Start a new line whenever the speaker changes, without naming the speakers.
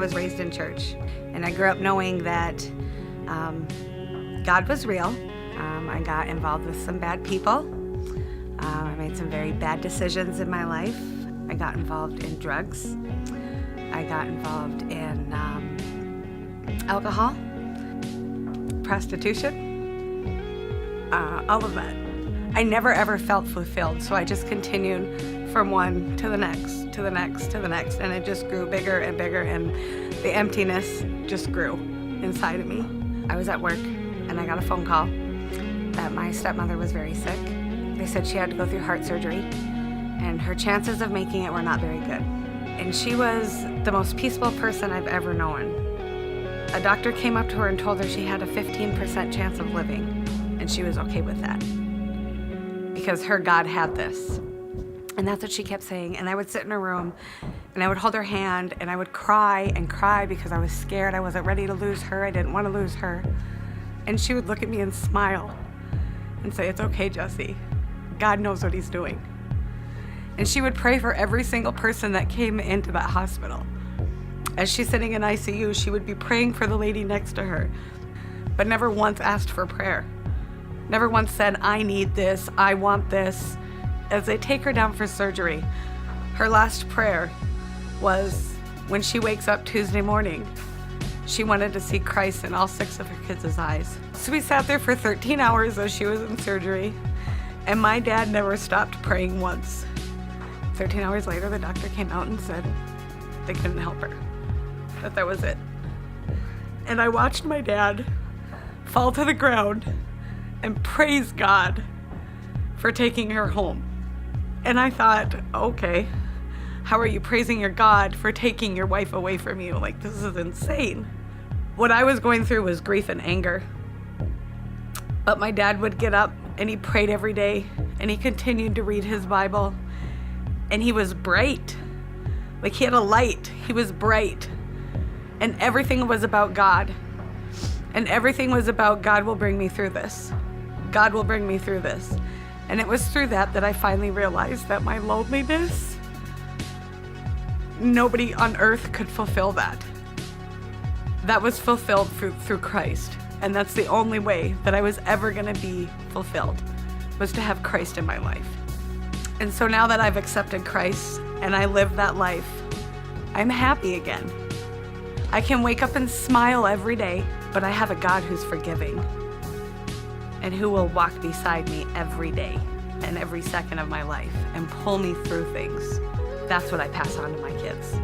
was raised in church, and I grew up knowing that God was real. I got involved with some bad people. I made some very bad decisions in my life. I got involved in drugs. I got involved in alcohol, prostitution, all of that. I never ever felt fulfilled, so I just continued from one to the next, to the next, to the next, and it just grew bigger and bigger, and the emptiness just grew inside of me. I was at work, and I got a phone call that my stepmother was very sick. They said she had to go through heart surgery, and her chances of making it were not very good. And she was the most peaceful person I've ever known. A doctor came up to her and told her she had a 15% chance of living, and she was okay with that because her God had this. And that's what she kept saying. And I would sit in her room, and I would hold her hand, and I would cry and cry because I was scared. I wasn't ready to lose her. I didn't want to lose her. And she would look at me and smile and say, "It's okay, Jessie. God knows what he's doing." And she would pray for every single person that came into that hospital. As she's sitting in ICU, she would be praying for the lady next to her, but never once asked for prayer. Never once said, "I need this, I want this." As they take her down for surgery, her last prayer was when she wakes up Tuesday morning, she wanted to see Christ in all 6 of her kids' eyes. So we sat there for 13 hours as she was in surgery, and my dad never stopped praying once. 13 hours later, the doctor came out and said they couldn't help her, that was it. And I watched my dad fall to the ground and praise God for taking her home. And I thought, okay, how are you praising your God for taking your wife away from you? Like, this is insane. What I was going through was grief and anger. But my dad would get up and he prayed every day, and he continued to read his Bible. And he was bright. Like, he had a light. He was bright. And everything was about God. And everything was about, God will bring me through this. God will bring me through this. And it was through that I finally realized that my loneliness, nobody on earth could fulfill that. That was fulfilled through Christ. And that's the only way that I was ever going to be fulfilled, was to have Christ in my life. And so now that I've accepted Christ and I live that life, I'm happy again. I can wake up and smile every day, but I have a God who's forgiving and who will walk beside me every day and every second of my life and pull me through things. That's what I pass on to my kids.